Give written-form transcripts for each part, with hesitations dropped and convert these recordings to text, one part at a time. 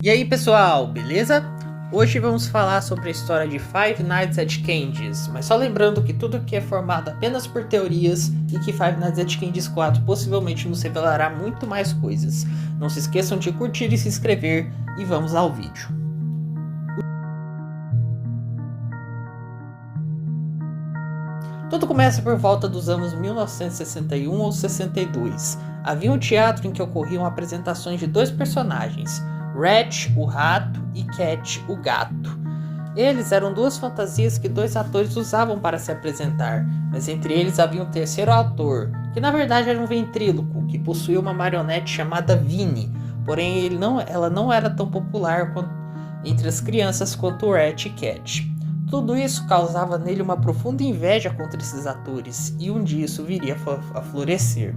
E aí pessoal, beleza? Hoje vamos falar sobre a história de Five Nights at Candy's, mas só lembrando que tudo aqui é formado apenas por teorias e que Five Nights at Candy's 4 possivelmente nos revelará muito mais coisas. Não se esqueçam de curtir e se inscrever e vamos ao vídeo. Tudo começa por volta dos anos 1961 ou 62. Havia um teatro em que ocorriam apresentações de dois personagens, Rat, o rato, e Cat, o gato. Eles eram duas fantasias que dois atores usavam para se apresentar, mas entre eles havia um terceiro ator, que na verdade era um ventríloco, que possuía uma marionete chamada Vinnie, porém ela não era tão popular entre as crianças quanto Rat e Cat. Tudo isso causava nele uma profunda inveja contra esses atores, e um dia isso viria a florescer.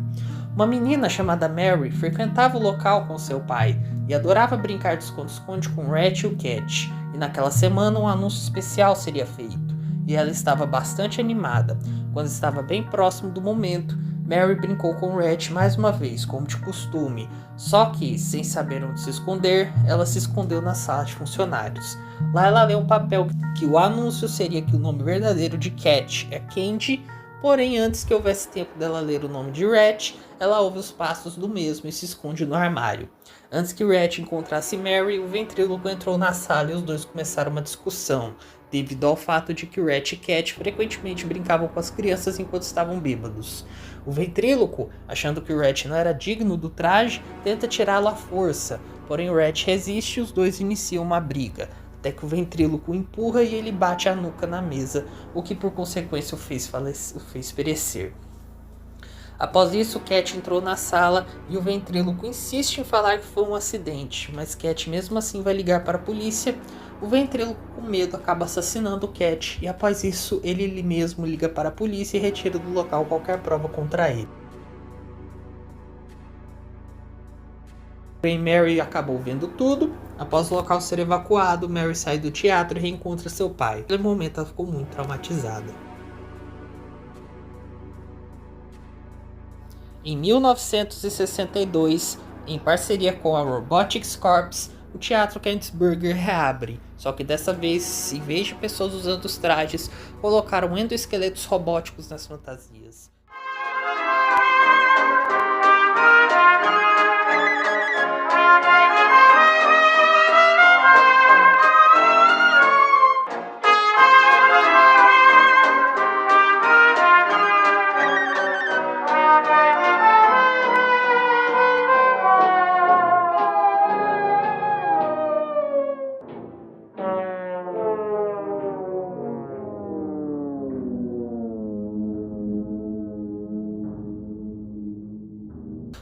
Uma menina chamada Mary frequentava o local com seu pai e adorava brincar de esconde-esconde com Rat e o Cat, e naquela semana um anúncio especial seria feito, e ela estava bastante animada. Quando estava bem próximo do momento, Mary brincou com Rat mais uma vez, como de costume, só que, sem saber onde se esconder, ela se escondeu na sala de funcionários. Lá ela leu um papel que o anúncio seria que o nome verdadeiro de Cat é Candy, porém antes que houvesse tempo dela ler o nome de Rat, ela ouve os passos do mesmo e se esconde no armário. Antes que Rat encontrasse Mary, o ventríloco entrou na sala e os dois começaram uma discussão, devido ao fato de que Rat e Cat frequentemente brincavam com as crianças enquanto estavam bêbados. O ventríloco, achando que Rat não era digno do traje, tenta tirá-lo à força, porém Rat resiste e os dois iniciam uma briga, até que o ventríloco o empurra e ele bate a nuca na mesa, o que por consequência o fez perecer. Após isso, Cat entrou na sala e o ventríloco insiste em falar que foi um acidente, mas Cat mesmo assim vai ligar para a polícia. O ventríloco, com medo, acaba assassinando Cat e após isso ele mesmo liga para a polícia e retira do local qualquer prova contra ele. Porém, Mary acabou vendo tudo. Após o local ser evacuado, Mary sai do teatro e reencontra seu pai. Naquele momento ela ficou muito traumatizada. Em 1962, em parceria com a Robotics Corps, o Teatro Candice Burger reabre, só que dessa vez, em vez de pessoas usando os trajes, colocaram endoesqueletos robóticos nas fantasias.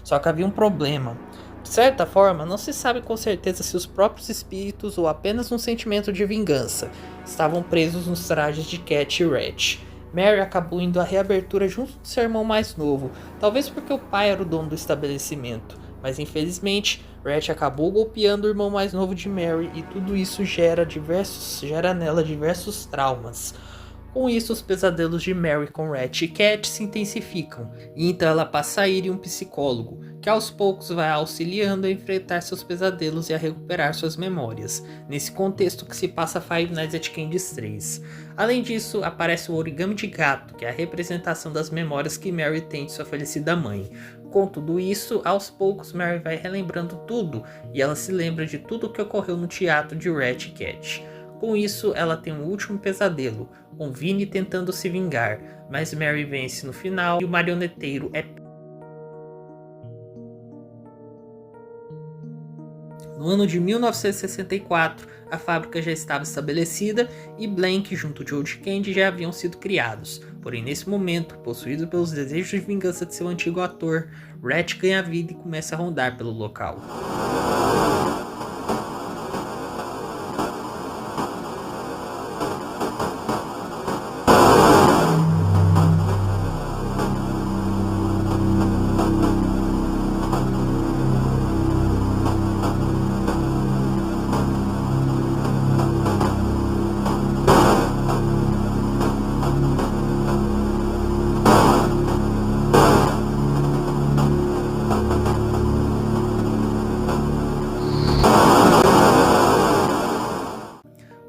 Só que havia um problema. De certa forma, não se sabe com certeza se os próprios espíritos ou apenas um sentimento de vingança estavam presos nos trajes de Cat e Rat. Mary acabou indo à reabertura junto do seu irmão mais novo, talvez porque o pai era o dono do estabelecimento, mas infelizmente Rat acabou golpeando o irmão mais novo de Mary e tudo isso gera nela diversos traumas. Com isso, os pesadelos de Mary com Rat e Cat se intensificam, e então ela passa a ir em um psicólogo, que aos poucos vai auxiliando a enfrentar seus pesadelos e a recuperar suas memórias, nesse contexto que se passa Five Nights at Candy's 3. Além disso, aparece o origami de gato, que é a representação das memórias que Mary tem de sua falecida mãe. Com tudo isso, aos poucos Mary vai relembrando tudo, e ela se lembra de tudo o que ocorreu no teatro de Rat e Cat. Com isso, ela tem um último pesadelo, com Vinnie tentando se vingar, mas Mary vence no final e o marioneteiro é... No ano de 1964, a fábrica já estava estabelecida e Blank junto de George Candy já haviam sido criados. Porém, nesse momento, possuído pelos desejos de vingança de seu antigo ator, Rat ganha vida e começa a rondar pelo local.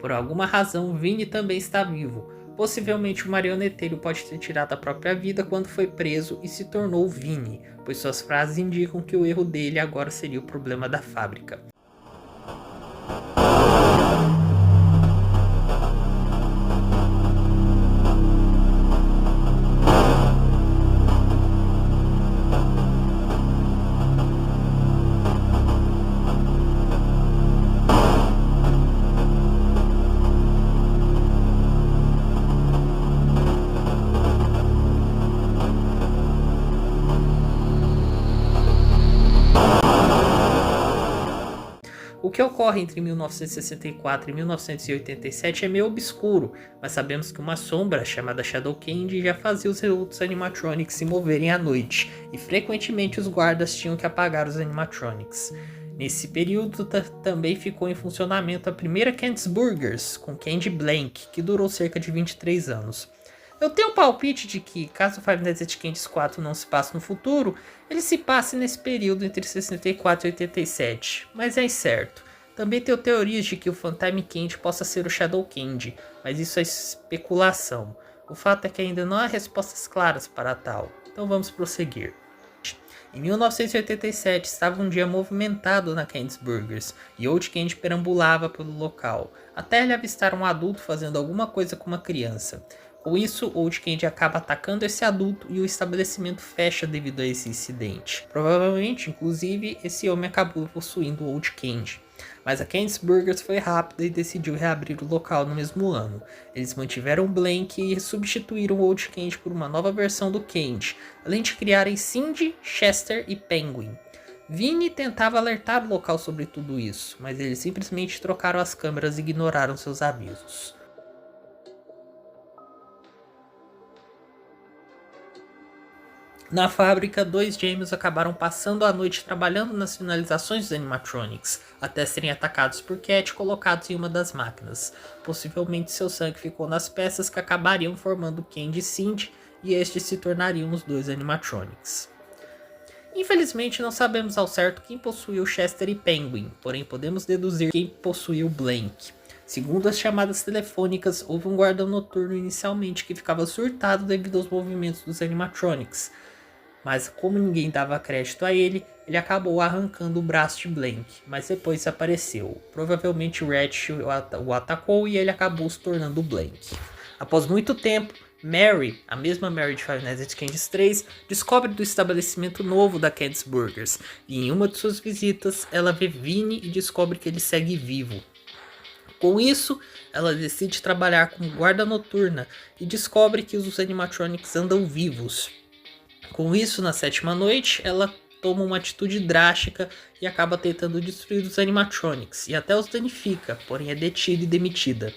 Por alguma razão, Vinny também está vivo. Possivelmente o marioneteiro pode ter tirado a própria vida quando foi preso e se tornou Vinny, pois suas frases indicam que o erro dele agora seria o problema da fábrica. O que ocorre entre 1964 e 1987 é meio obscuro, mas sabemos que uma sombra chamada Shadow Candy já fazia os outros animatronics se moverem à noite, e frequentemente os guardas tinham que apagar os animatronics. Nesse período também ficou em funcionamento a primeira Candy's Burgers, com Candy Blank, que durou cerca de 23 anos. Eu tenho um palpite de que, caso Five Nights at Candy's 4 não se passe no futuro, ele se passe nesse período entre 64 e 87, mas é incerto. Também tenho teorias de que o Phantasm Candy possa ser o Shadow Candy, mas isso é especulação. O fato é que ainda não há respostas claras para tal, então vamos prosseguir. Em 1987 estava um dia movimentado na Candy's Burgers e Old Candy perambulava pelo local, até ele avistar um adulto fazendo alguma coisa com uma criança. Com isso, Old Candy acaba atacando esse adulto e o estabelecimento fecha devido a esse incidente. Provavelmente, inclusive, esse homem acabou possuindo Old Candy. Mas a Candy's Burgers foi rápida e decidiu reabrir o local no mesmo ano. Eles mantiveram o Blank e substituíram o Old Candy por uma nova versão do Candy, além de criarem Cindy, Chester e Penguin. Vinny tentava alertar o local sobre tudo isso, mas eles simplesmente trocaram as câmeras e ignoraram seus avisos. Na fábrica, dois gêmeos acabaram passando a noite trabalhando nas finalizações dos animatronics, até serem atacados por Cat e colocados em uma das máquinas. Possivelmente seu sangue ficou nas peças que acabariam formando Candy e Cindy, e estes se tornariam os dois animatronics. Infelizmente não sabemos ao certo quem possuiu Chester e Penguin, porém podemos deduzir quem possuiu Blank. Segundo as chamadas telefônicas, houve um guarda noturno inicialmente que ficava surtado devido aos movimentos dos animatronics. Mas como ninguém dava crédito a ele, ele acabou arrancando o braço de Blank, mas depois desapareceu. Provavelmente Ratch o atacou e ele acabou se tornando Blank. Após muito tempo, Mary, a mesma Mary de Five Nights at Candy's 3, descobre do estabelecimento novo da Candy's Burgers, e em uma de suas visitas, ela vê Vinny e descobre que ele segue vivo. Com isso, ela decide trabalhar como guarda noturna e descobre que os animatronics andam vivos. Com isso, na sétima noite, ela toma uma atitude drástica e acaba tentando destruir os animatronics, e até os danifica, porém é detida e demitida.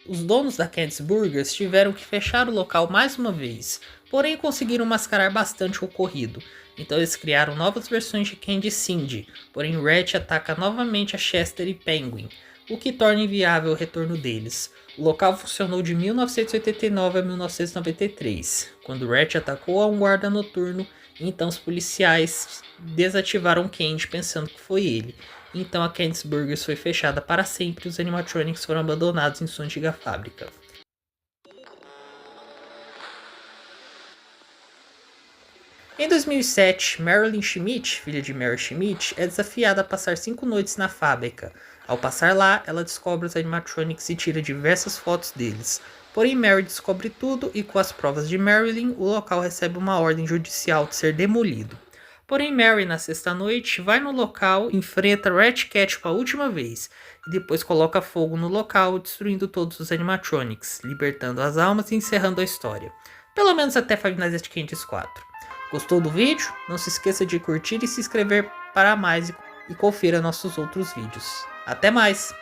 Os donos da Candy's Burgers tiveram que fechar o local mais uma vez, porém conseguiram mascarar bastante o ocorrido. Então eles criaram novas versões de Candy e Cindy, porém Ratch ataca novamente a Chester e Penguin, o que torna inviável o retorno deles. O local funcionou de 1989 a 1993, quando Ratch atacou a um guarda noturno, e então os policiais desativaram Candy pensando que foi ele. Então a Candy's Burgers foi fechada para sempre e os animatronics foram abandonados em sua antiga fábrica. Em 2007, Marilyn Schmidt, filha de Mary Schmidt, é desafiada a passar 5 noites na fábrica. Ao passar lá, ela descobre os animatronics e tira diversas fotos deles. Porém, Mary descobre tudo e com as provas de Marilyn, o local recebe uma ordem judicial de ser demolido. Porém, Mary, na sexta noite, vai no local, enfrenta Ratch Cat uma última vez, e depois coloca fogo no local, destruindo todos os animatronics, libertando as almas e encerrando a história. Pelo menos até Five Nights at Candy's 4. Gostou do vídeo? Não se esqueça de curtir e se inscrever para mais e confira nossos outros vídeos. Até mais!